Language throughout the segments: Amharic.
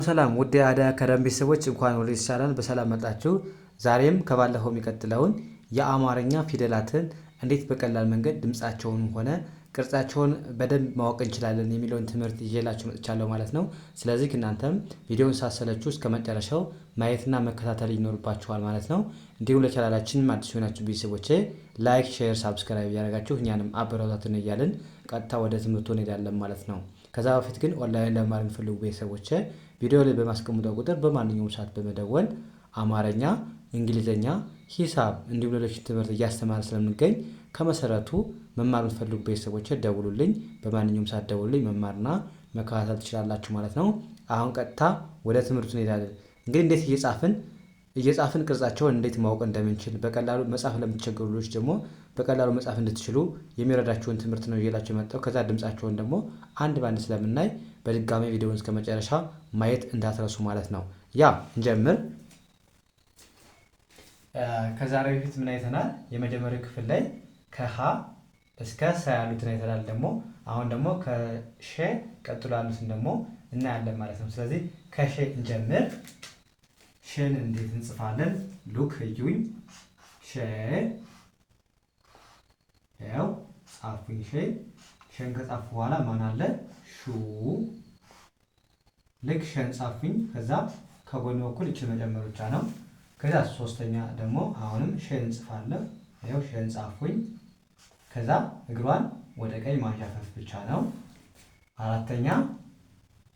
ሰላም ውድ የአደይ አካዳሚ ቤተሰቦች እንኳን ወደዚህ ቻናል በሰላም መጣችሁ። ዛሬም ከባለፈው የሚቀጥለውን የአማርኛ ፊደላትን እንዴት በቀላል መንገድ ድምፃቸውን ሆነ ቅርጻቸውን በደንብ ማወቅ እንችላለን የሚለውን ትምህርት ይዤላችሁ መጥቻለሁ ማለት ነው። ስለዚህ እናንተም ቪዲዮውን ሳሰለችሁ እስከ መጨረሻው ማየትና መከታተል ይኖርባችኋል ማለት ነው። እንዲሁም ለቻናላችን አዲስ የሆናችሁ ቤተሰቦቼ ላይክ፣ ሼር፣ ሳብስክራይብ እያደረጋችሁ እኛንም አበረታቱን እያልን ቀጥታ ወደ ትምህርቱ እንሄዳለን ማለት ነው። ከዛ በፊት ግን ኦንላይን ለመማር የሚፈልጉ ቤተሰቦቼ ቪዲዮ ላይ በማስቀምጠው ቁጥር በማንኛውም ሰዓት በመደወል አማርኛ፣ እንግሊዝኛ፣ ሂሳብ እንዲሁም ሌሎች ትምህርት እያስተማረ ስለምንገኝ ከመሰረቱ መማር የምትፈልጉ ቤተሰቦች ደውሉልኝ። በማንኛውም ሰዓት ደውሉልኝ፣ መማርና መከታተል ትችላላችሁ ማለት ነው። አሁን ቀጥታ ወደ ትምህርቱ እንሄዳለን። እንግዲህ እንዴት እየጻፍን ቅርጻቸውን እንዴት ማወቅ እንደምንችል በቀላሉ መጻፍ ለምትቸገሩ ልጆች ደግሞ በቀላሉ መጻፍ እንድትችሉ የሚረዳችሁን ትምህርት ነው ይዤላችሁ የመጣው። ከዛ ድምጻቸውን ደግሞ አንድ ባንድ ስለምናይ በድጋሚ ቪዲዮውን እስከ መጨረሻ ማየት እንዳትረሱ ማለት ነው። እንጀምር። ከዛሬ በፊት ምን አይተናል? የመጀመሪያው ክፍል ላይ ከሀ እስከ ሰ ያሉትን አይተናል። አሁን ደግሞ ከሸ ቀጥሎ ያሉትን ደግሞ እናያለን ማለት ነው። ስለዚህ ከሸ እንጀምር። ሸን እንዴት እንጽፋለን? ሉክ እዩኝ። ሸ ያው ጻፉኝ። ሸን ከጻፉ በኋላ ማን አለ? ሹ። ልክ ሸን ጻፉኝ። ከዛ ከጎን በኩል እቺ መጨመር ብቻ ነው። ከዛ ሶስተኛ ደግሞ አሁንም ሸን እንጽፋለን። ያው ሸን ጻፉኝ። ከዛ እግሯን ወደ ቀኝ ማንሻፈፍ ብቻ ነው። አራተኛ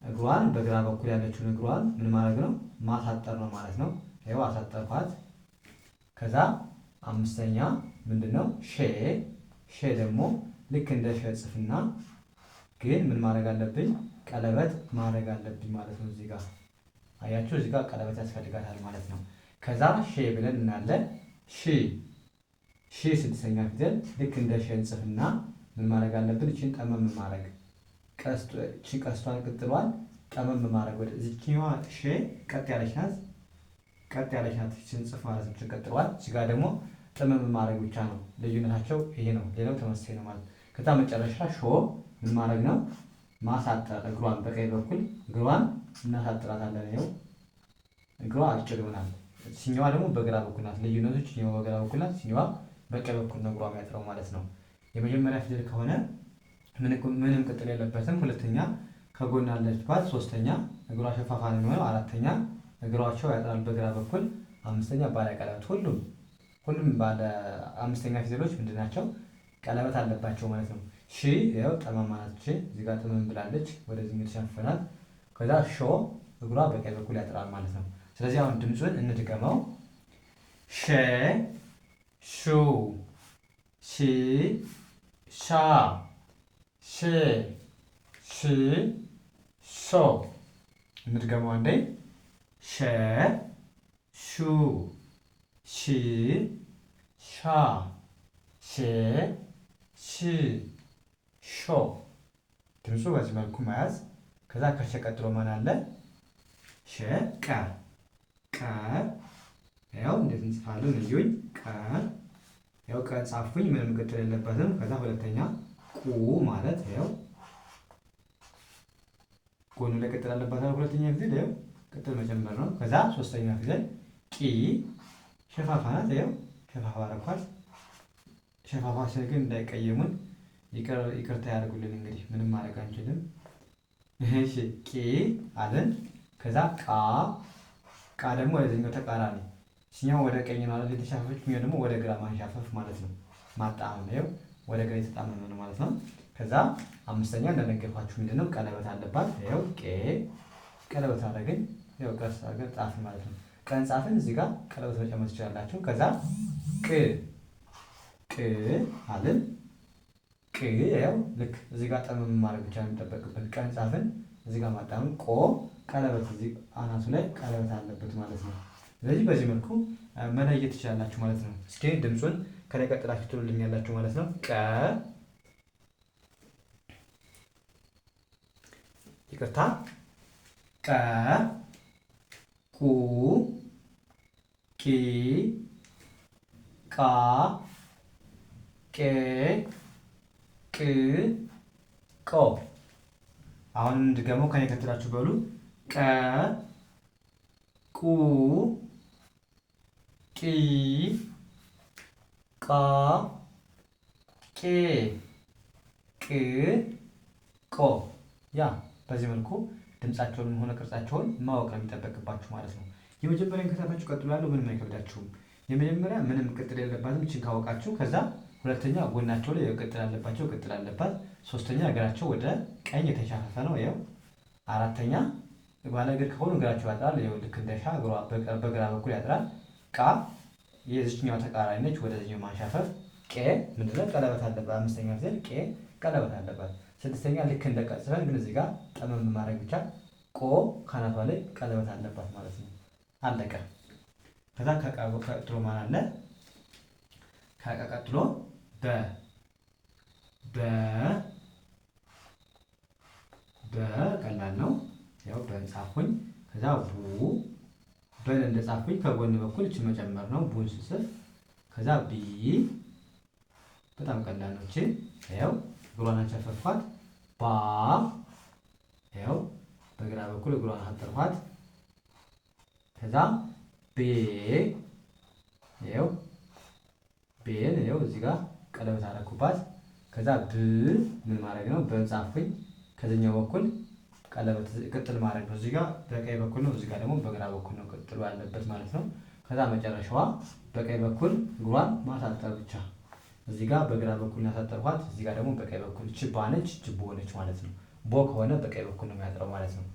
እግሯን በግራ በኩል ያለችውን እግሯን ምን ማድረግ ነው? ማሳጠር ነው ማለት ነው። ያው አሳጠርኳት። ከዛ አምስተኛ ምንድነው? ሼ ደግሞ ልክ እንደ ሸ ጽፍና ግን ምን ማድረግ አለብኝ? ቀለበት ማድረግ አለብኝ ማለት ነው። እዚህ ጋር አያችሁ፣ እዚህ ጋር ቀለበት ያስፈልጋታል ማለት ነው። ከዛ ሼ ብለን እናለን። ሺ ስድስተኛ ፊደል ልክ እንደ ሸ ጽፍና ምን ማድረግ አለብን? እቺን ጠመም ማድረግ ቀስቷን ቅጥሏን ጠመም ማድረግ ወደ እዚህኛዋ ሼ ቀጥ ያለች ናት። ስንጽፍ ማለት ነው። ቀጥሏል። እዚህ ጋር ደግሞ ጠመም ማድረግ ብቻ ነው። ልዩነታቸው ይሄ ነው። ሌላው ተመሳሳይ ነው ማለት። ከዛ መጨረሻ ሾ ምን ማድረግ ነው? ማሳጠር። እግሯን በቀኝ በኩል እግሯን እናሳጥራታለን። ይኸው እግሯ አጭር ይሆናል። ሲኛዋ ደግሞ በግራ በኩል ናት። ልዩነቶች ሲኛዋ በግራ በኩል ናት፣ ሲኛዋ በቀኝ በኩል ነው እግሯ የሚያጥረው ማለት ነው። የመጀመሪያ ፊደል ከሆነ ምንም ቅጥል የለበትም። ሁለተኛ ከጎን አለችባት። ሶስተኛ እግሯ ሸፋፋ ነው የሚሆነው። አራተኛ እግሯቸው ያጥራል በግራ በኩል። አምስተኛ ባለ ቀለበት። ሁሉም ባለ አምስተኛ ፊደሎች ምንድን ናቸው? ቀለበት አለባቸው ማለት ነው። ሺ ያው ጠማማ ናት። እዚህ ጋር ጠመም ብላለች፣ ወደዚህ ተሸፍናል። ከዛ ሾ እግሯ በቀኝ በኩል ያጥራል ማለት ነው። ስለዚህ አሁን ድምፁን እንድገመው። ሸ፣ ሹ፣ ሺ፣ ሻ፣ ሼ፣ ሺ፣ ሾ። እንድገመው አንዴ። ሸ፣ ሹ፣ ሺ፣ ሻ፣ ሼ፣ ሺ፣ ሾ። ድምፁ በዚህ መልኩ መያዝ። ከዛ ከሸ ቀጥሎ ማን አለ? ሸ፣ ቀ። ያው እንዴት እንጽፋለን? እዩኝ። ያው ቀ ጻፍኩኝ፣ ምንም ቅጥል የለበትም። ከዛ ሁለተኛ ቁ ማለት ያው ጎኑ ላይ ቅጥል አለበት። ሁለተኛ ፊደል ያው ቅጥል መጨመር ነው። ከዛ ሶስተኛ ፊደል ቂ። ሸፋፋ ናት። ያው ሸፋፋ አረኳት። ሸፋፋ ግን እንዳይቀየሙን ይቅርታ ያደርጉልን። እንግዲህ ምንም ማድረግ አንችልም። እሺ ቂ አለን። ከዛ ቃ ደግሞ ወደዚህኛው ተቃራኒ፣ ሲኛው ወደ ቀኝ ነው አይደል የተሻፈፈች፣ ሚው ደግሞ ወደ ግራ ማንሻፈፍ ማለት ነው። ማጣመም ነው፣ ወደ ግራ የተጣመመ ነው ማለት ነው። ከዛ አምስተኛ እንደነገርኳችሁ ምንድነው? ቀለበት አለባት። ያው ቄ ቀለበት አደረግን። ያው ቀስ አድርገን ጻፍን ማለት ነው። ቀን ጻፍን፣ እዚህ ጋር ቀለበት መጨመር ትችላላችሁ። ከዛ ቅ አለን። ያው ልክ እዚህ ጋር ጠመም ማድረግ ብቻ ነው የሚጠበቅብን። ቀን ጻፍን፣ እዚህ ጋር ማጣመም። ቀለበት እዚህ አናቱ ላይ ቀለበት አለበት ማለት ነው። ስለዚህ በዚህ መልኩ መለየት ትችላላችሁ ማለት ነው። እስኪ ድምፁን ከላይ ቀጥላችሁ ትሉልኛላችሁ ማለት ነው። ይቅርታ፣ ቀ፣ ቁ፣ ቂ፣ ቃ፣ ቄ፣ ቅ፣ ቆ። አሁን እንድገመው ከኔ ከተላችሁ በሉ። ቀ ቁ ቂ ቃ ቄ ቅ ቆ። ያ በዚህ መልኩ ድምጻቸውንም ሆነ ቅርጻቸውን ማወቅ ነው የሚጠበቅባችሁ ማለት ነው። የመጀመሪያን ከታታችሁ ቀጥሎ ያለው ምንም አይከብዳችሁም። የመጀመሪያ ምንም ቅጥል የለባትም። ይችን ካወቃችሁ ከዛ ሁለተኛ ጎናቸው ላይ ቅጥል አለባቸው፣ ቅጥል አለባት። ሶስተኛ እግራቸው ወደ ቀኝ የተሻፈፈ ነው። ይኸው አራተኛ ባለ እግር ከሆኑ እግራቸው ያጥራል። ይኸው ልክ እንደ ሻ በግራ በኩል ያጥራል። ቃ የዚህኛው ተቃራኒ ነች፣ ወደዚህኛው ማንሻፈፍ። ቄ ምንድነው? ቀለበት አለባት። አምስተኛ ፊደል ቄ ቀለበት አለባት። ስድስተኛ ልክ እንደ ቀጽፈን ግን እዚህ ጋር ጠመም ማድረግ ብቻ። ቆ ካናቷ ላይ ቀለበት አለባት ማለት ነው። አለቀ። ከዛ ከቀ ቀጥሎ ማን አለ? ከቀ ቀጥሎ ቀላል ነው። ያው በጻፍኩኝ ከዛ ቡ በል እንደጻፍኩኝ ከጎን በኩል እቺ መጨመር ነው ቡን ስጽፍ። ከዛ ቢ በጣም ቀላል ነው። እቺ ያው እግሯን አንሸፈፏት። ባ ያው በግራ በኩል እግሯን አጠርኳት። ከዛ ቤ ያው ቤን ያው እዚህ ጋር ቀለበት አደረኩባት። ከዛ ብ ምን ማድረግ ነው? በጻፍኩኝ ከዚህኛው በኩል ቀለበት ቅጥል ማድረግ ነው። እዚህ ጋር በቀኝ በኩል ነው፣ እዚህ ጋር ደግሞ በግራ በኩል ነው ቅጥሉ ያለበት ማለት ነው። ከዛ መጨረሻዋ በቀኝ በኩል እግሯን ማሳጠር ብቻ። እዚህ ጋር በግራ በኩል ያሳጠርኳት፣ እዚህ ጋር ደግሞ በቀኝ በኩል ችባ ነች፣ ችቦ ነች ማለት ነው። ቦ ከሆነ በቀኝ በኩል ነው የሚያጥረው ማለት ነው።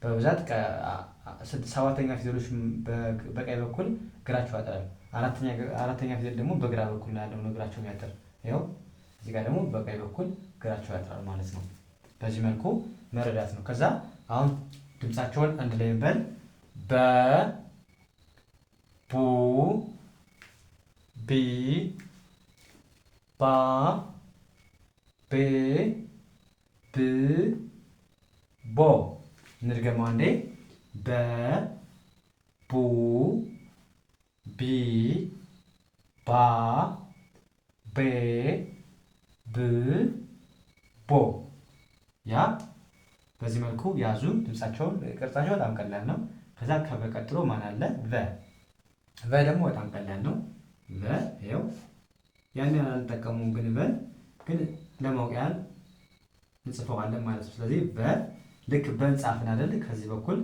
በብዛት ሰባተኛ ፊደሎች በቀኝ በኩል እግራቸው ያጥራል። አራተኛ ፊደል ደግሞ በግራ በኩል ነው ያለው እግራቸው የሚያጥር። ይኸው እዚህ ጋር ደግሞ በቀኝ በኩል እግራቸው ያጥራል ማለት ነው። በዚህ መልኩ መረዳት ነው። ከዛ አሁን ድምጻቸውን አንድ ላይ እንበል። በ ቡ ቢ ባ ቤ ብ ቦ። እንድገመው አንዴ። በ ቡ ቢ ባ ቤ ብ ቦ። ያ በዚህ መልኩ ያዙ። ድምጻቸውን ቅርጻቸው በጣም ቀላል ነው። ከዛ ከበቀጥሎ ማን አለ? ቨ። ቨ ደግሞ በጣም ቀላል ነው። ቨ ይኸው ያን አልጠቀሙም፣ ግን ቨ ግን ለማወቅ ያህል እንጽፈዋለን ማለት ነው። ስለዚህ ቨ ልክ በንጻፍን አይደል? ከዚህ በኩል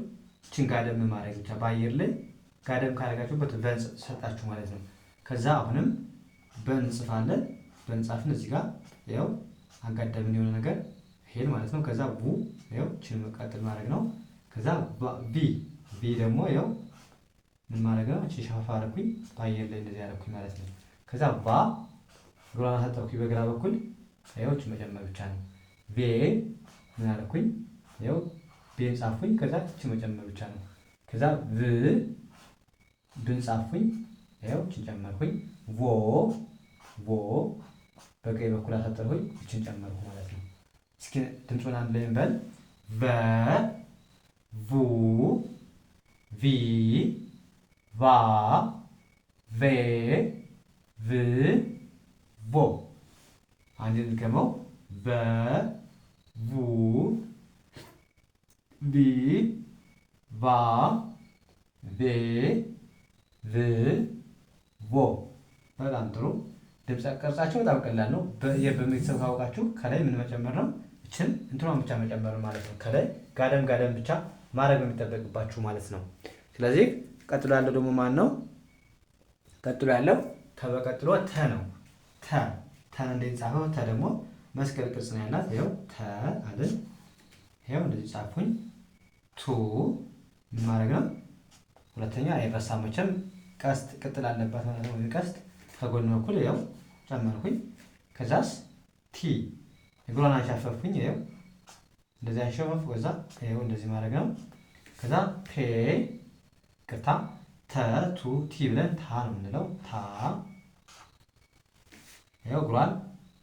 ችን ጋደም ማድረግ ብቻ በአየር ላይ ጋደም ካደረጋችሁበት ቨ ሰጣችሁ ማለት ነው። ከዛ አሁንም በንጽፋለን። በንጻፍን እዚህ ጋር ይኸው አጋደምን የሆነ ነገር ሄድ ማለት ነው። ከዛ ቡ ይኸው ችን መቀጠል ማድረግ ነው። ከዛ ቢ ደግሞ ይኸው ምን ማድረግ ነው? እቺ ሻፋ አደረኩኝ በአየር ላይ እንደዚህ አደረኩኝ ማለት ነው። ከዛ ባ እግሯን አሳጠርኩኝ በግራ በኩል ይኸው እቺ መጨመር ብቻ ነው። ቬ ምን አደረኩኝ? ይኸው ቤን ጻፍኩኝ። ከዛ እቺ መጨመር ብቻ ነው። ከዛ ቭ ብን ጻፍኩኝ። ይኸው እቺን ጨመርኩኝ። ቮ በቀኝ በኩል አሳጠርኩኝ። እቺን ጨመርኩ ማለት ነው። እስኪ ድምፁን አንድ ላይ እንበል። ቨ ቡ ቪ ቫ ቬ ቭ ቮ። አንድ እንድገመው። ቨ ቡ ቪ ቫ ቬ ቭ ቮ። በጣም ጥሩ። ድምፅ ቅርጻቸው በጣም ቀላል ነው። በቤተሰብ ካወቃችሁ ከላይ ምን መጨመር ነው? እችን እንትኗን ብቻ መጨመር ማለት ነው። ከላይ ጋደም ብቻ ማድረግ የሚጠበቅባችሁ ማለት ነው። ስለዚህ ቀጥሎ ያለው ደግሞ ማን ነው? ቀጥሎ ያለው ከበቀጥሎ ተ ነው። ተን እንዴት ጻፈው? ተ ደግሞ መስቀል ቅርጽ ነው ያላት። ይኸው ተ አይደል? ይኸው እንደዚህ ጻፍኩኝ። ቱ ምን ማድረግ ነው? ሁለተኛ አይረሳም መቼም ቀስት ቅጥል አለባት ማለት ነው። ቀስት ከጎን በኩል ይኸው ጨመርኩኝ። ከዛስ ቲ እግሯን አንሻፈፍኩኝ። ይኸው እንደዚህ አንሻፈፍ። ከዛ ይኸው እንደዚህ ማድረግ ነው። ከዛ ፔ ቅርታ ተ ቱ ቲ ብለን ታ ነው የምንለው። ታ ይኸው እግሯን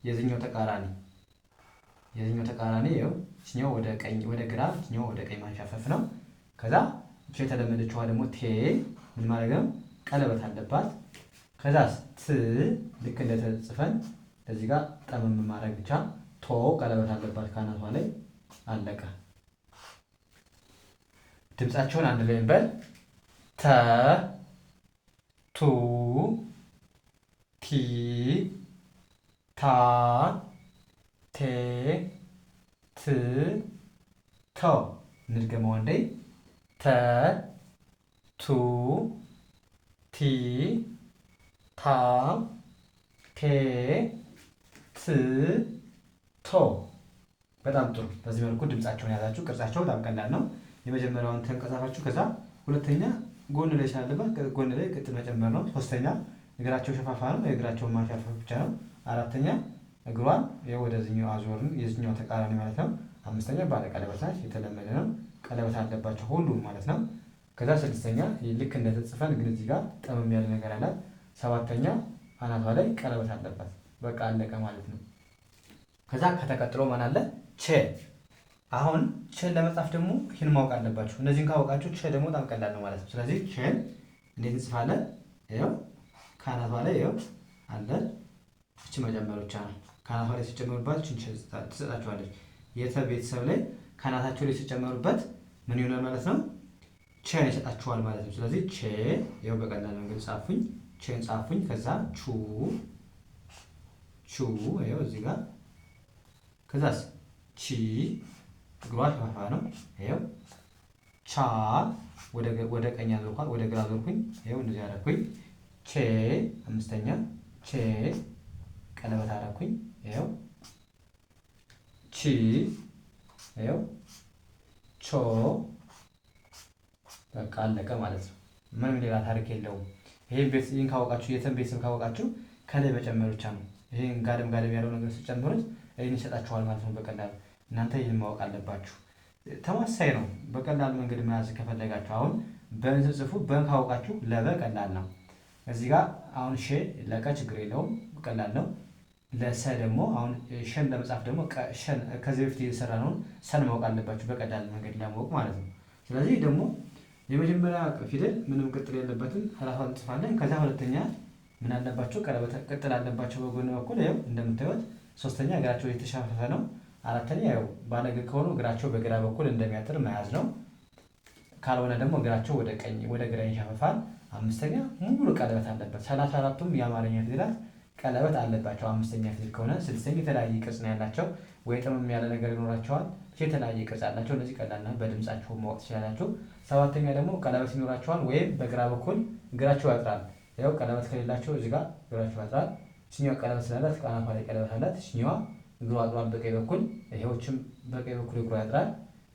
የዚህኛው ተቃራኒ ይኸው እኛው ወደ ቀኝ ወደ ግራ እኛው ወደ ቀኝ ማንሻፈፍ ነው። ከዛ እቺ የተለመደችዋ ደግሞ ቴ ምን ማድረግ ነው? ቀለበት አለባት። ከዛስ ት ልክ እንደተጽፈን እዚህ ጋር ጠመም ማድረግ ብቻ። ቶ ቀለበት አለባት ካናቷ ላይ። አለቀ። ድምፃቸውን አንድ ላይ እንበል። ተ ቱ ቲ ታ ቴ ት ቶ። እንድገመው አንዴ። ተ ቱ ቲ ታ ቴ ት ቶ። በጣም ጥሩ። በዚህ መልኩ ድምፃቸውን ያዛችሁ። ቅርጻቸው በጣም ቀላል ነው። የመጀመሪያውን ተንቀሳፋችሁ፣ ከዛ ሁለተኛ ጎን ላይ ስላለበት ጎን ላይ ቅጥል መጨመር ነው። ሶስተኛ እግራቸው ሸፋፋ ነው፣ የእግራቸውን ማንሻፈፍ ብቻ ነው። አራተኛ እግሯን ወደዚህኛው አዞርን፣ የዚህኛው ተቃራኒ ማለት ነው። አምስተኛ ባለ ቀለበት ናት፣ የተለመደ ነው። ቀለበት አለባቸው ሁሉም ማለት ነው። ከዛ ስድስተኛ ልክ እንደተጽፈን ግን እዚህ ጋር ጠመም ያለ ነገር አላት። ሰባተኛ አናቷ ላይ ቀለበት አለባት። በቃ አለቀ ማለት ነው። ከዛ ከተቀጥሎ ማን አለ? ቼ። አሁን ቼን ለመጻፍ ደግሞ ይህን ማወቅ አለባችሁ። እነዚህን ካወቃችሁ ቼ ደግሞ በጣም ቀላል ነው ማለት ነው። ስለዚህ ቼን እንዴት እንጽፋለን? ይኸው ከአናቷ ላይ ይኸው አለ። እቺ መጨመር ብቻ ነው። ከአናቷ ላይ ሲጨመሩባት ቼ ትሰጣችኋለች። የተ ቤተሰብ ላይ ከአናታቸው ላይ ሲጨመሩበት ምን ይሆናል ማለት ነው? ቼን ይሰጣችኋል ማለት ነው። ስለዚህ ቼ ይኸው በቀላል መንገድ ጻፉኝ። ቼን ጻፉኝ። ከዛ ቹ ይኸው እዚህ ጋር። ከዛስ ቺ እግሯ ሸፋፋ ነው። ይኸው ቻ ወደ ቀኝ አዞርኳት፣ ወደ ግራ አዞርኩኝ። ይኸው እንደዚህ አደረኩኝ። ቼ አምስተኛ ቼ ቀለበት አደረኩኝ። ይኸው ቺ ይኸው ቾ። በቃ አለቀ ማለት ነው። ምንም ሌላ ታሪክ የለውም። ይህን ካወቃችሁ የተን ቤተሰብ ካወቃችሁ ከላይ መጨመር ብቻ ነው። ይህን ጋደም ያለው ነገር ሲጨምሩት ይህን ይሰጣችኋል ማለት ነው በቀላሉ። እናንተ ይህን ማወቅ አለባችሁ። ተመሳሳይ ነው። በቀላል መንገድ መያዝ ከፈለጋችሁ አሁን በን ስትጽፉ በን ካወቃችሁ ለበ ቀላል ነው። እዚህ ጋር አሁን ሼ ለቀ ችግር የለውም ቀላል ነው። ለሰ ደግሞ አሁን ሸን ለመጻፍ ደግሞ ከዚህ በፊት የተሰራ ነውን ሰን ማወቅ አለባችሁ በቀላል መንገድ ለማወቅ ማለት ነው። ስለዚህ ደግሞ የመጀመሪያ ፊደል ምንም ቅጥል የለበትም ራሷን እንጽፋለን። ከዛ ሁለተኛ ምን አለባቸው? ቀለበት ቅጥል አለባቸው በጎን በኩል ይኸው እንደምታዩት። ሶስተኛ እግራቸው የተሻፈፈ ነው። አራተኛ ያው ባለ እግር ከሆኑ እግራቸው በግራ በኩል እንደሚያጥር መያዝ ነው። ካልሆነ ደግሞ እግራቸው ወደ ቀኝ ወደ ግራ ይሻፈፋል። አምስተኛ ሙሉ ቀለበት አለበት። 34ቱም የአማርኛ ፊደላት ቀለበት አለባቸው። አምስተኛ ፊደል ከሆነ ስድስተኛ የተለያየ ቅርጽ ነው ያላቸው። ወይ ጠመም ያለ ነገር ይኖራቸዋል፣ የተለያየ ቅርጽ አላቸው። እነዚህ ቀላል ነው፣ በድምጻቸው ማወቅ ትችላላችሁ። ሰባተኛ ደግሞ ቀለበት ይኖራቸዋል ወይም በግራ በኩል እግራቸው ያጥራል። ያው ቀለበት ከሌላቸው እዚህ ጋር እግራቸው ያጥራል። እችኛዋ ቀለበት ስላላት ከአናቷ ላይ ቀለበት አላት። እችኛዋ እግሯ አጥሯል በቀኝ በኩል፣ ይሄዎችም በቀኝ በኩል እግሯ ያጥራል።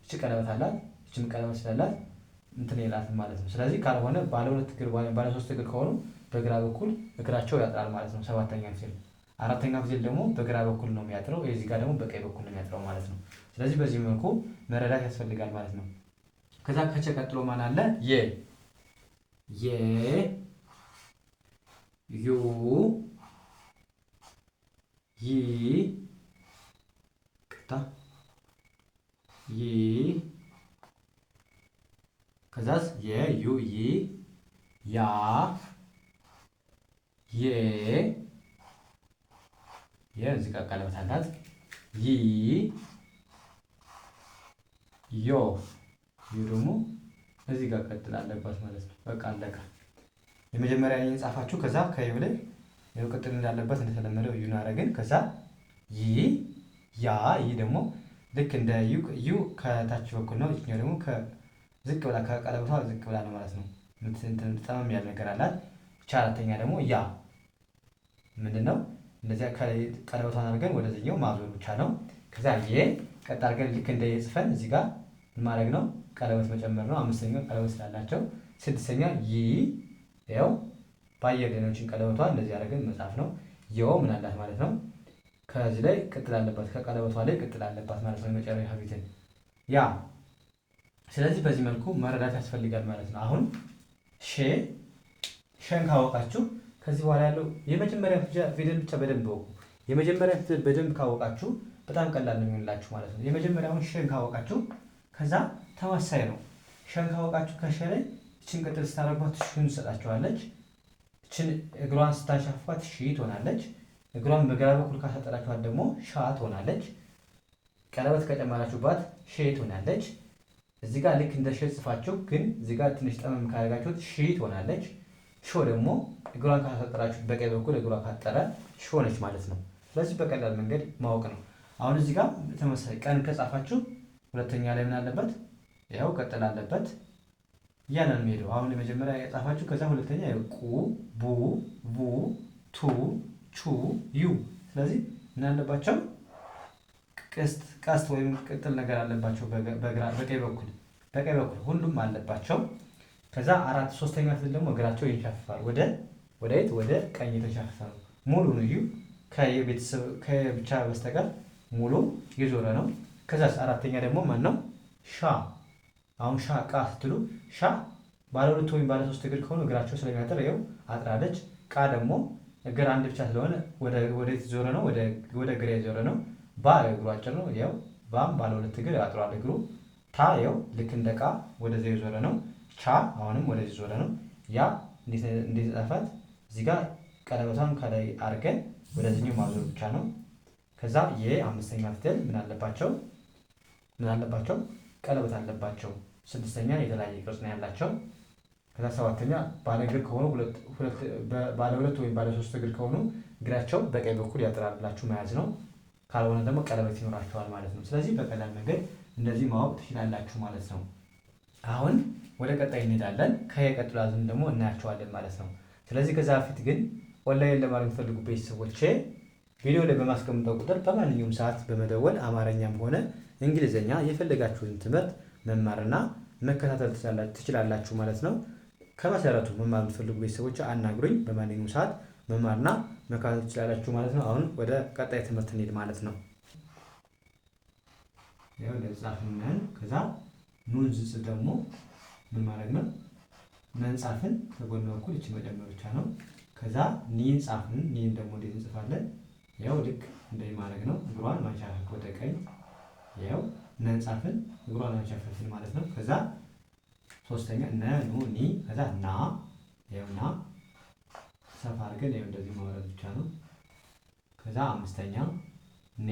እቺ ቀለበት አላት፣ እችም ቀለበት ስላላት እንትን የላትም ማለት ነው። ስለዚህ ካልሆነ ባለ ሁለት እግር ባለ ሶስት እግር ከሆኑ በግራ በኩል እግራቸው ያጥራል ማለት ነው። ሰባተኛ ፊደል። አራተኛ ፊደል ደግሞ በግራ በኩል ነው የሚያጥረው፣ እዚህ ጋር ደግሞ በቀኝ በኩል ነው የሚያጥረው ማለት ነው። ስለዚህ በዚህ መልኩ መረዳት ያስፈልጋል ማለት ነው። ከዛ ከቸ ቀጥሎ ማን አለ? የ ዩ ይ ይ ከዛስ ዩ ይ ያ እዚህ ጋር ቀለበት አላት። ይ ዮ ደግሞ እዚህ ጋር ቀጥል አለባት ማለት ነው። በቃ አለቀ። የመጀመሪያ ይህን ጻፋችሁ። ከዛ ከዩ ላይ ያው ቀጥል እንዳለበት እንደተለመደው ዩን አደረግን። ከዛ ይ ያ ደግሞ ልክ እንደ ዩ ከታች በኩል ነው። ይሄኛው ደግሞ ዝቅ ብላ ከቀለበቷ ዝቅ ብላ ነው ማለት ነው። ጠመም ያለ ነገር አላት። ብቻ አራተኛ ደግሞ ያ ምንድነው? እንደዚያ ቀለበቷን አድርገን ወደዚህኛው ማዞር ብቻ ነው። ከዛ የ ቀጥ አድርገን ልክ እንደ የጽፈን እዚህ ጋር ማድረግ ነው፣ ቀለበት መጨመር ነው። አምስተኛው ቀለበት ስላላቸው። ስድስተኛ ይ ያው በአየር ሌሎችን ቀለበቷ እንደዚህ አድርገን መጻፍ ነው። የው ምን አላት ማለት ነው? ከዚህ ላይ ቅጥል አለባት፣ ከቀለበቷ ላይ ቅጥል አለባት ማለት ነው። የመጨረሻ ፊትን ያ። ስለዚህ በዚህ መልኩ መረዳት ያስፈልጋል ማለት ነው። አሁን ሸን ካወቃችሁ ከዚህ በኋላ ያለው የመጀመሪያ ፊደል ብቻ በደንብ ወቁ። የመጀመሪያ ፊደል በደንብ ካወቃችሁ በጣም ቀላል ነው የሚሆንላችሁ ማለት ነው። የመጀመሪያውን ሸን ካወቃችሁ ከዛ ተመሳሳይ ነው። ሸን ካወቃችሁ ከሸ ላይ እችን ቅጥል ስታደርጓት ሹን ትሰጣችኋለች። እችን እግሯን ስታሻፏት ሺ ትሆናለች። እግሯን በግራ በኩል ካሳጠራችኋት ደግሞ ሻ ትሆናለች። ቀለበት ከጨመራችሁባት ሼ ትሆናለች። እዚህ ጋር ልክ እንደ ሸ ጽፋችሁ ግን እዚህ ጋር ትንሽ ጠመም ካደረጋችሁት ሺ ትሆናለች። ሾ ደግሞ እግሯን ካሳጠራችሁ በቀኝ በኩል እግሯ ካጠረ ሾ ነች ማለት ነው። ስለዚህ በቀላል መንገድ ማወቅ ነው። አሁን እዚህ ጋር ተመሳሳይ ቀን ከጻፋችሁ ሁለተኛ ላይ ምን አለበት? ያው ቀጥል አለበት እያለ ነው የሚሄደው። አሁን የመጀመሪያ የጻፋችሁ ከዛ ሁለተኛ ቁ፣ ቡ፣ ቡ፣ ቱ፣ ቹ፣ ዩ። ስለዚህ ምን አለባቸው? ቀስት ወይም ቅጥል ነገር አለባቸው በቀኝ በኩል ሁሉም አለባቸው። ከዛ ሶስተኛ ፊደል ደግሞ እግራቸው ይንሻፍፋል። ወደ የት? ወደ ቀኝ የተንሻፍፋል። ሙሉ ነው እዩ ከቤተሰብ ከብቻ በስተቀር ሙሉ የዞረ ነው። ከዛ አራተኛ ደግሞ ማን ነው? ሻ። አሁን ሻ ቃ ስትሉ ሻ ባለ ሁለት ወይም ባለ ሶስት እግር ከሆኑ እግራቸው ስለሚያጠር ይኸው አጥራለች። ቃ ደግሞ እግር አንድ ብቻ ስለሆነ ወደ ዞረ ነው፣ ወደ ግራ የዞረ ነው። ባ እግሩ አጭር ነው። ያው ባም ባለ ሁለት እግር አጥሯል እግሩ። ታ ያው ልክ እንደ ቃ ወደዚህ የዞረ ነው። ቻ አሁንም ወደዚህ ዞረ ነው። ያ እንዴት ጻፋት? እዚህ ጋር ቀለበቷን ከላይ አድርገን ወደዚህኛው ማዞር ብቻ ነው። ከዛ የአምስተኛ ፊደል ምን አለባቸው? ቀለበት አለባቸው። ስድስተኛ የተለያየ ቅርጽ ነው ያላቸው። ከዛ ሰባተኛ ባለ እግር ከሆኑ ባለ ሁለት ወይም ባለ ሶስት እግር ከሆኑ እግራቸው በቀኝ በኩል ያጥራላችሁ መያዝ ነው። ካልሆነ ደግሞ ቀለበት ይኖራቸዋል ማለት ነው። ስለዚህ በቀላል መንገድ እንደዚህ ማወቅ ትችላላችሁ ማለት ነው። አሁን ወደ ቀጣይ እንሄዳለን። ከየቀጥሎ ያሉትን ደግሞ እናያቸዋለን ማለት ነው። ስለዚህ ከዛ በፊት ግን ኦንላይን ለማግኘት የምትፈልጉ ቤተሰቦቼ ቪዲዮ ላይ በማስቀምጠው ቁጥር በማንኛውም ሰዓት በመደወል አማርኛም ሆነ እንግሊዝኛ የፈለጋችሁትን ትምህርት መማርና መከታተል ትችላላችሁ ማለት ነው። ከመሰረቱ መማር የምትፈልጉ ቤተሰቦች አናግሩኝ። በማንኛውም ሰዓት መማርና መከታተል ትችላላችሁ ማለት ነው። አሁን ወደ ቀጣይ ትምህርት እንሄድ ማለት ነው። ያው ለጻፍነን ከዛ ኑን ዝጽ ደግሞ ምን ማድረግ ነው? መንጻፍን ከጎን በኩል እቺ መጨመር ብቻ ነው። ከዛ ኒን ጻፍን። ኒን ደግሞ እንዴት እንጽፋለን? ያው ልክ እንደዚህ ማድረግ ነው። እግሯን ማንሻፈፍ ወደ ቀኝ። ያው ነን ጻፍን፣ እግሯን ማንሻፈፍን ማለት ነው። ከዛ ሶስተኛ ነ ኑ ኒ ከዛ ና። ያው ና ሰፋ አድርገን ያው እንደዚህ ማውረድ ብቻ ነው። ከዛ አምስተኛ ኔ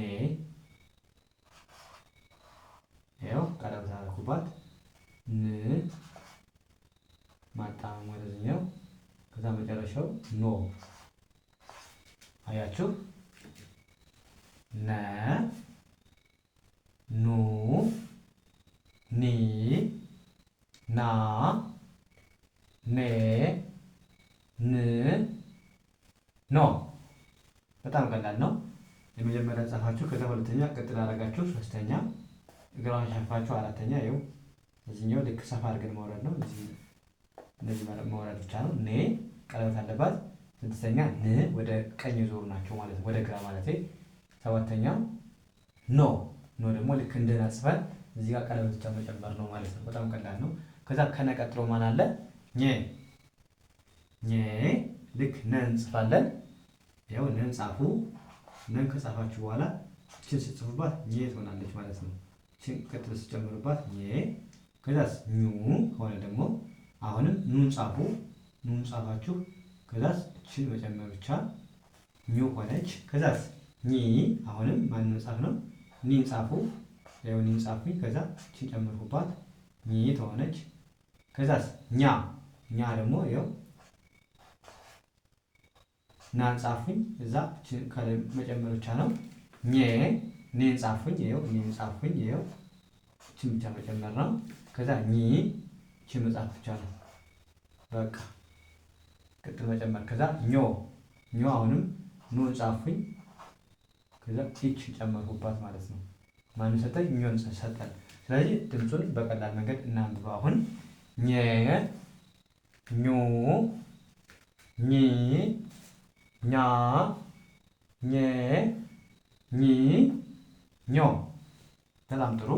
ያው ቀለበት አደረኩባት። ን ማጣም ወደዚህኛው። ከዛ መጨረሻው ኖ። አያችሁ? ነ ኑ ኒ ና ኔ ን ኖ። በጣም ቀላል ነው። የመጀመሪያ ጻፋችሁ፣ ከዛ ሁለተኛ ቀጥል አደረጋችሁ፣ ሶስተኛ እግራውን ሸፋችሁ፣ አራተኛ ይኸው እዚህኛው ልክ ሰፋ አድርገን መውረድ ነው። እንደዚህ መውረድ ብቻ ነው። ኔ ቀለበት አለባት። ስድስተኛ ን ወደ ቀኝ ዞሩ ናቸው ማለት ነው፣ ወደ ግራ ማለት። ሰባተኛ ኖ ደግሞ ልክ እንደናጽፈን እዚህ ጋር ቀለበት ብቻ መጨመር ነው ማለት ነው። በጣም ቀላል ነው። ከዛ ከነቀጥሎ ማን አለ? ኘ ልክ ነን እንጽፋለን። ያው ነን ጻፉ። ነን ከጻፋችሁ በኋላ እችን ስትጽፉባት ኘ ትሆናለች ማለት ነው። እችን ቀጥሎ ስትጨምሩባት ኘ። ከዛስ ኙ ከሆነ ደግሞ አሁንም ኑን ጻፉ። ኑን ጻፋችሁ። ከዛስ እችን መጨመር ብቻ ኙ ሆነች። ከዛስ ኒ አሁንም ማን መጻፍ ነው? ኒን ጻፉ። ያው ኒን ጻፉኝ። ከዛ እችን ጨመርኩባት ኒ ተሆነች። ከዛስ ኛ ደግሞ ያው ናን ጻፉኝ። እዛ እችን ከላይ መጨመር ብቻ ነው። ኔን ጻፉኝ። ያው ኒን ጻፉኝ። ያው እችን ብቻ መጨመር ነው። ከዛ እችን መጻፍ ብቻ ነው። በቃ ቅጥል መጨመር። ከዛ ኞ አሁንም ኑን ጻፉኝ። ከዛ እች ጨመርኩባት ማለት ነው። ማን ሰጠኝ? ኞን ሰጠን። ስለዚህ ድምፁን በቀላል መንገድ እናንብበው። አሁን ኘ ኙ ኚ ኛ ኘ ኚ ኞ። በጣም ጥሩ።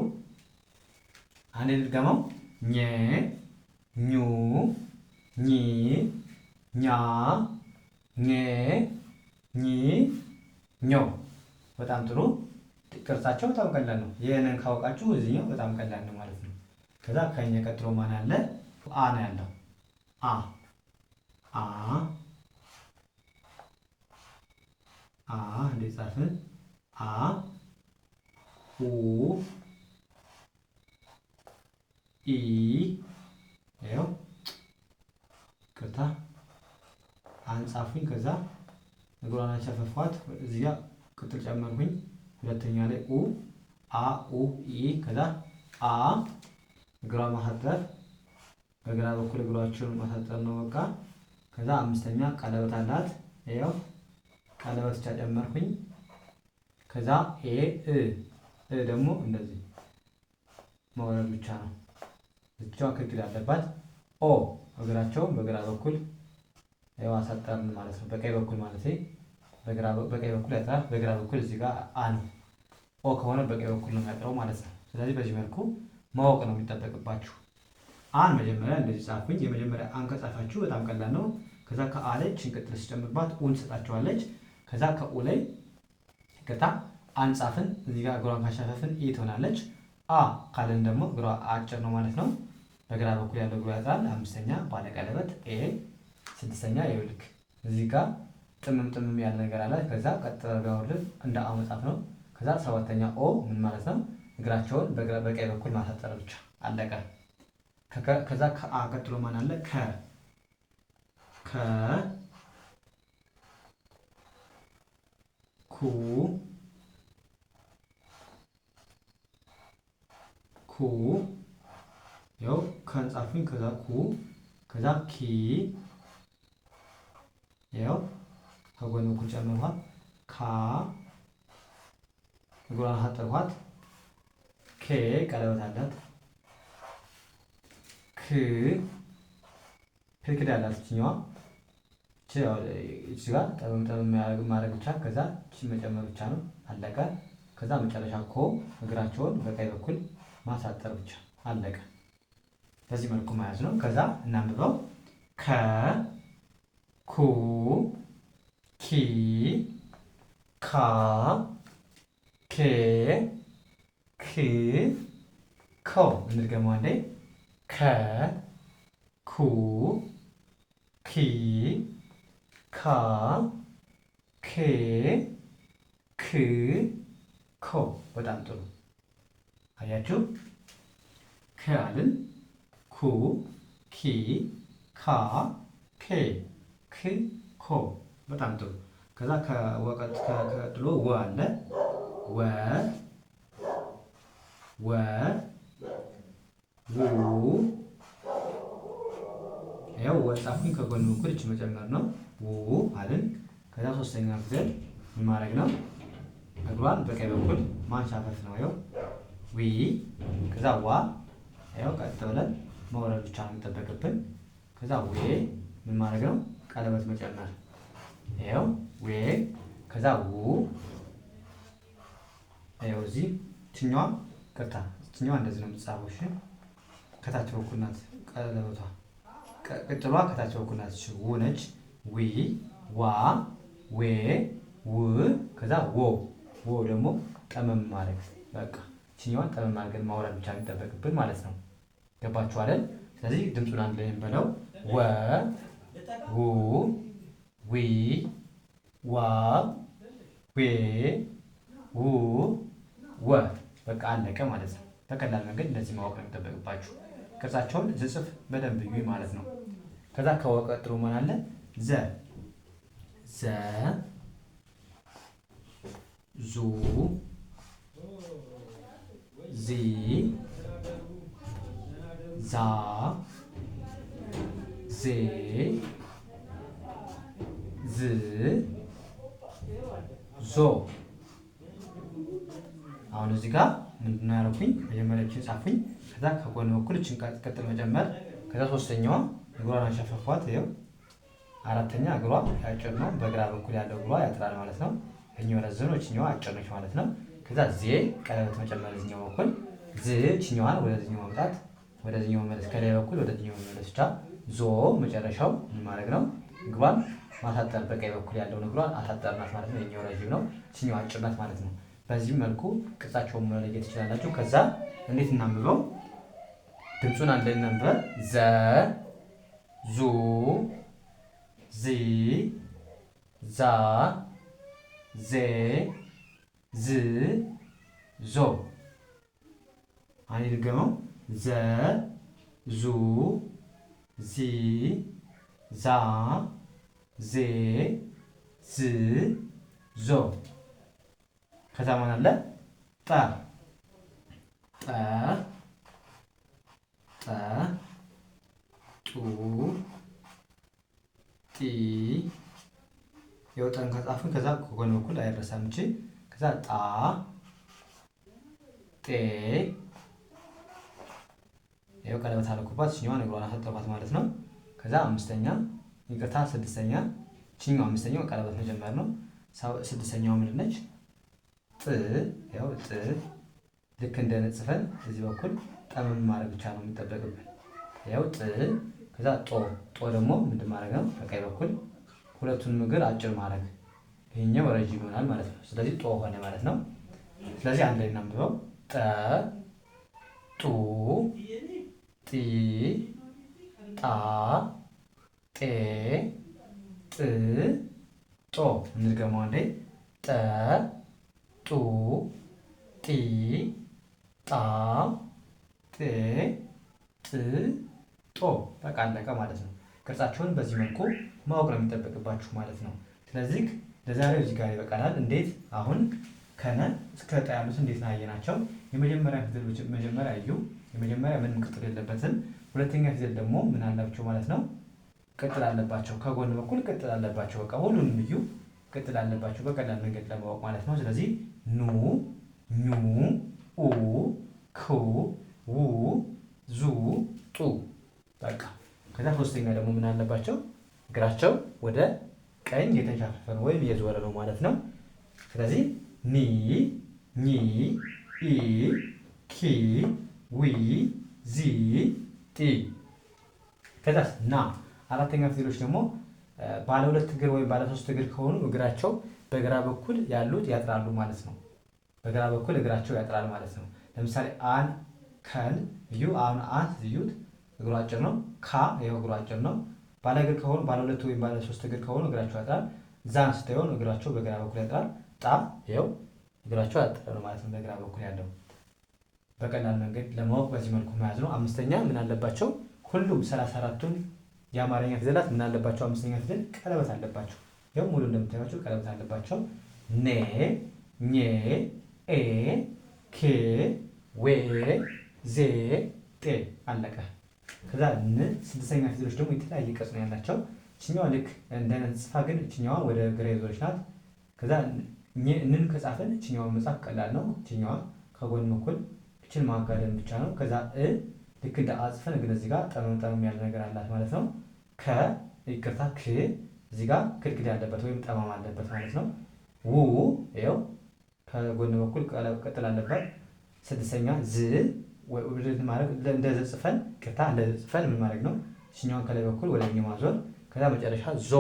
አንዴ ልድገመው። ኘ ኙ ኚ ኛ ኘ ኚ ኞ። በጣም ጥሩ። ቅርጻቸው በጣም ቀላል ነው። ይህንን ካወቃችሁ እዚህኛው በጣም ቀላል ነው ማለት ነው። ከዛ ከኛ ቀጥሎ ማን አለ? አ ነው ያለው። እንዴት ጻፍን? ኡ ኢ ይኸው ቅርታ አንጻፉኝ። ከዛ እግሯን አሸፈፏት። እዚህ ጋር ቅጥል ጨመርኩኝ። ሁለተኛ ላይ ኡ አ ኡ ኢ ከዛ አ እግሯ ማሳጠር በግራ በኩል እግሯቸውን ማሳጠር ነው በቃ። ከዛ አምስተኛ ቀለበት አላት። ይኸው ቀለበት ብቻ ጨመርኩኝ። ከዛ ኤ እ ደግሞ እንደዚህ መውረድ ብቻ ነው። ብቻዋ ክልክል ያለባት ኦ እግራቸውን በግራ በኩል ያው አሳጠርን ማለት ነው። በቀኝ በኩል ማለት በቀኝ በኩል ያጥራል። በግራ በኩል እዚህ ጋር አ ነው። ኦ ከሆነ በቀኝ በኩል ነው የሚያጥረው ማለት ነው። ስለዚህ በዚህ መልኩ ማወቅ ነው የሚጠበቅባችሁ። አን መጀመሪያ እንደዚህ ጻፉኝ። የመጀመሪያ አን ከጻፋችሁ በጣም ቀላል ነው። ከዛ ከአ ላይ ችንቅጥል ሲጨምርባት ኡን ትሰጣችኋለች። ከዛ ከኡ ላይ ቅጣ አን ጻፍን። እዚህ ጋር እግሯን ካሻፈፍን ኢ ትሆናለች። አ ካለን ደግሞ እግሯ አጭር ነው ማለት ነው። በግራ በኩል ያለው እግሯ ያጥራል። አምስተኛ ባለ ቀለበት ኤ። ስድስተኛ ይኸውልህ እዚህ ጋር ጥምም ያለ ነገር አለ። ከዛ ቀጥታ ጋር እንደ አ መጻፍ ነው። ከዛ ሰባተኛ ኦ ምን ማለት ነው? እግራቸውን በቀኝ በኩል ማሳጠር ብቻ አለቀ። ከዛ ከአ ቀጥሎ ማን አለ? ኩ ያው ከንጻፉኝ። ከዛ ኩ ከዛ ኪ ያው ከጎን በኩል ጨምሯት። ካ እግሯን አሳጠርኳት። ኬ ቀለበት አላት። ክልክል ያላት እችኛዋ እቺ ጋር ጠበም ማድረግ ብቻ። ከዛ እቺ መጨመር ብቻ ነው አለቀ። ከዛ መጨረሻ ኮ እግራቸውን በቀኝ በኩል ማሳጠር ብቻ አለቀ። በዚህ መልኩ መያዝ ነው። ከዛ እናንብበው። ኩ ኪ ካ ኬ ክ ኮ እንድገመው አንዴ። ኩ ኪ ካ ኬ ክ ኮ። በጣም ጥሩ አያችሁ። ከአልን ኩ ኪ ካ ኬ ክ ኮ። በጣም ጥሩ። ከዛ ከቀጥሎ ወ አለ። ወ ው ያው ወጻፉኝ። ከጎን በኩል እች መጨመር ነው። ው አልን። ከዛ ሶስተኛ ፊደል ምን ማድረግ ነው? እግሯን በቀኝ በኩል ማንሻፈፍ ነው። ያው ዊ ከዛ ዋ ያው ቀጥ ብለን መውረድ ብቻ ነው የሚጠበቅብን። ከዛ ዌ ምን ማድረግ ነው? ቀለበት መጨመር። ያው ዌ ከዛ ው ያው እዚህ ችኛዋ ቅርታ ችኛዋ እንደዚህ ነው የምትጻፈው። እሺ ከታች በኩል ናት ቀለበቷ። ቅጥሏ ከታች በኩል ናት። ው ነች። ዊ ዋ ዌ ው ከዛ ዎ ደግሞ ጠመም ማድረግ በቃ ችኛዋን ጠመም አድርገን ማውረድ ብቻ የሚጠበቅብን ማለት ነው። ገባችሁ አይደል? ስለዚህ ድምፁን አንድ ላይ እንበለው። ወ ው ዊ ዋ ዌ ው ወ በቃ አለቀ ማለት ነው። በቀላል መንገድ እንደዚህ ማወቅ ነው የሚጠበቅባችሁ። ቅርጻቸውን ዝጽፍ በደንብ እዩ ማለት ነው። ከዛ ከወ ቀጥሎ ምን አለ? ዘ ዙ ዚ ዛ ዜ ዝ ዞ። አሁን እዚህ ጋር ምንድን ነው ያደረኩኝ? መጀመሪያችን ጻፉኝ። ከዛ ከጎን በኩል እችን ቀጥል መጨመር። ከዛ ሶስተኛዋ እግሯን አሸፈፏት። ይኸው አራተኛ እግሯ አጭር ነው። በግራ በኩል ያለው እግሯ ያጥራል ማለት ነው። እኛው ረዘም ነው። እችኛዋ አጭር ነች ማለት ነው። ከዛ ዜ ቀለበት መጨመር እዚህኛው በኩል ዝ እችኛዋን ወደዚህኛው መምጣት፣ ወደዚህኛው መመለስ፣ ከላይ በኩል ወደዚህኛው መመለስ ብቻ። ዞ መጨረሻው ምን ማድረግ ነው? እግሯን ማሳጠር። በቀኝ በኩል ያለውን እግሯን አሳጠርናት ማለት ነው። የኛው ረዥም ነው። እችኛዋ አጭር ናት ማለት ነው። በዚህም መልኩ ቅርጻቸውን መለየት ትችላላችሁ። ከዛ እንዴት እናንብበው? ድምፁን አንድ ላይ እናንብበው። ዘ ዙ ዚ ዛ ዜ ዝ ዞ። አንዴ ድገመው። ዘ ዙ ዚ ዛ ዜ ዝ ዞ። ከዛ ማን አለ? ጠ ጠ ጠ ጡ ጢ የወጣን ከጻፍን ከዛ ከጎን በኩል አይረሳም እንጂ ከዛ ጣ ጤ ይኸው ቀለበት አደረኩባት እችኛዋን እግሯን አሰጠኋት ማለት ነው። ከዛ አምስተኛ ይቅርታ ስድስተኛ እችኛው አምስተኛው ቀለበት መጀመር ነው። ስድስተኛው ምንድን ነች? ጥ ያው ጥ ልክ እንደ ጽፈን እዚህ በኩል ጠመም ማድረግ ብቻ ነው የሚጠበቅብን። ያው ጥ ከዛ ጦ ደግሞ ምንድን ማድረግ ነው? በቀኝ በኩል ሁለቱንም እግር አጭር ማድረግ ይሄኛው ረጅም ይሆናል ማለት ነው። ስለዚህ ጦ ሆነ ማለት ነው። ስለዚህ አንድ ላይ እናንብበው። ጠ ጡ ጢ ጣ ጤ ጥ ጦ። እንድገመው አንዴ። ጠ ጡ ጢ ጣ ጤ ጥ ጦ። በቃ አለቀ ማለት ነው። ቅርጻቸውን በዚህ መልኩ ማወቅ ነው የሚጠበቅባችሁ ማለት ነው። ስለዚህ ለዛሬው እዚህ ጋር ይበቃናል። እንዴት አሁን ከነ እስከ ጠ ያሉት እንዴት ናየናቸው? የመጀመሪያ ፊደሎች መጀመሪያ እዩ። የመጀመሪያ ምንም ቅጥል የለበትም። ሁለተኛ ፊደል ደግሞ ምን አላቸው ማለት ነው? ቅጥል አለባቸው። ከጎን በኩል ቅጥል አለባቸው። በቃ ሁሉንም እዩ፣ ቅጥል አለባቸው በቀላል መንገድ ለማወቅ ማለት ነው። ስለዚህ ኑ፣ ኙ፣ ኡ፣ ኩ፣ ው፣ ዙ፣ ጡ። በቃ ከዛ ሶስተኛ ደግሞ ምን አለባቸው? እግራቸው ወደ ቀኝ የተንሻፈፈ ነው ወይም እየዞረ ነው ማለት ነው። ስለዚህ ኒ፣ ኚ፣ ኢ፣ ኪ፣ ዊ፣ ዚ፣ ጢ። ከዛስ ና። አራተኛ ፊደሎች ደግሞ ባለ ሁለት እግር ወይም ባለ ሶስት እግር ከሆኑ እግራቸው በግራ በኩል ያሉት ያጥራሉ ማለት ነው። በግራ በኩል እግራቸው ያጥራል ማለት ነው። ለምሳሌ አን፣ ከን እዩ። አሁን አን እዩት፣ እግሩ አጭር ነው። ካ ይኸው እግሩ አጭር ነው። ባለ እግር ከሆኑ ባለ ሁለት ወይም ባለ ሶስት እግር ከሆኑ እግራቸው ያጥራል። ዛን ስትሆን እግራቸው በግራ በኩል ያጥራል። ጣ ይኸው እግራቸው ያጠረ ነው ማለት ነው። በግራ በኩል ያለው በቀላል መንገድ ለማወቅ በዚህ መልኩ መያዝ ነው። አምስተኛ ምን አለባቸው? ሁሉም 34ቱም የአማርኛ ፊደላት ምን አለባቸው? አምስተኛ ፊደል ቀለበት አለባቸው። ያው ሙሉ እንደምታዩቸው ቀለበት አለባቸው። ኔ፣ ኜ፣ ኤ፣ ኬ፣ ዌ፣ ዜ፣ ጤ። አለቀ። ከዛ ን ስድስተኛ ፊደሎች ደግሞ የተለያየ ቅርጽ ነው ያላቸው። እችኛዋ ልክ እንደነት ጽፋ ግን እችኛዋ ወደ ግራ የዞረች ናት። ከዛ ንን ከጻፈን እችኛዋን መጻፍ ቀላል ነው። እችኛዋ ከጎን በኩል እችን ማጋደም ብቻ ነው። ከዛ ልክ እንደ አጽፈን ግን እዚህ ጋር ጠመም ጠመም ያለ ነገር አላት ማለት ነው። ከ ይቅርታ ክ እዚህ ጋር ክድክድ ያለበት ወይም ጠማም አለበት ማለት ነው። ው ይኸው ከጎን በኩል ቅጥል አለበት። ስድስተኛ ዝ ማለት እንደዚህ ጽፈን ቅርታ እንደዚህ ጽፈን ምን ማድረግ ነው? እችኛዋን ከላይ በኩል ወደ እኛ ማዞር። ከዛ መጨረሻ ዞ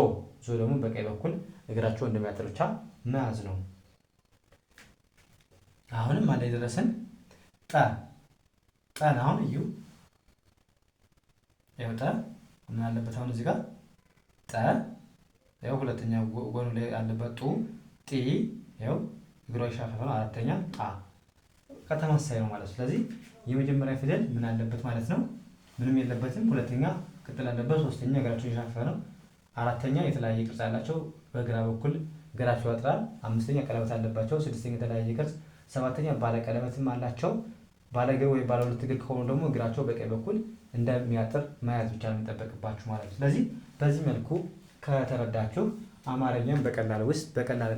ደግሞ በቀኝ በኩል እግራቸው እንደሚያጥር ብቻ መያዝ ነው። አሁንም አንድ የደረሰን ጠን አሁን እዩ። ይኸው ጠ ምን አለበት አሁን እዚህ ጋር ጠ ይኸው ሁለተኛ ጎኑ ላይ አለበት። ጡ ጢ ይኸው እግሯ ይሻፈፈ ነው። አራተኛ ጣ ከተመሳሳይ ነው ማለት። ስለዚህ የመጀመሪያ ፊደል ምን አለበት ማለት ነው? ምንም የለበትም። ሁለተኛ ቅጥል አለበት። ሶስተኛ እግራቸው ይሻፈፈ ነው። አራተኛ የተለያየ ቅርጽ አላቸው። በግራ በኩል እግራቸው ያጥራል። አምስተኛ ቀለበት አለባቸው። ስድስተኛ የተለያየ ቅርጽ። ሰባተኛ ባለ ቀለበትም አላቸው። ባለ እግር ወይ ባለ ሁለት እግር ከሆኑ ደግሞ እግራቸው በቀኝ በኩል እንደሚያጥር መያዝ ብቻ ነው የሚጠበቅባችሁ ማለት ነው። ስለዚህ በዚህ መልኩ ከተረዳችሁ አማርኛም በቀላል ውስጥ በቀላል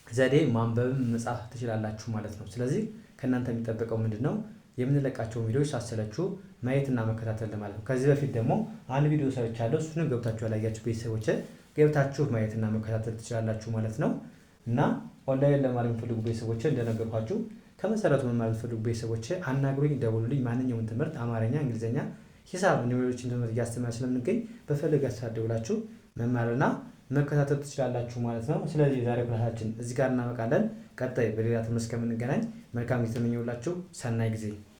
ዘዴ ማንበብም መጻፍ ትችላላችሁ ማለት ነው። ስለዚህ ከእናንተ የሚጠበቀው ምንድን ነው? የምንለቃቸውን ቪዲዮዎች ሳሰለችሁ ማየትና መከታተል ማለት ነው። ከዚህ በፊት ደግሞ አንድ ቪዲዮ ሰርቻለሁ። እሱንም ገብታችሁ ያላያችሁ ቤተሰቦች ገብታችሁ ማየትና መከታተል ትችላላችሁ ማለት ነው። እና ኦንላይን ለማለት የምትፈልጉ ቤተሰቦች እንደነገርኳችሁ ከመሰረቱ መማር የምትፈልጉ ቤተሰቦች አናግሩኝ፣ ደውሉልኝ። ማንኛውም ትምህርት አማርኛ፣ እንግሊዝኛ፣ ሂሳብ ሌሎችን ትምህርት እያስተማር ስለምንገኝ በፈለጋችሁ ሰዓት ደውላችሁ መማርና መከታተል ትችላላችሁ ማለት ነው። ስለዚህ የዛሬ ክላሳችን እዚህ ጋር እናበቃለን። ቀጣይ በሌላ ትምህርት እስከምንገናኝ መልካም ጊዜ ተመኘሁላችሁ። ሰናይ ጊዜ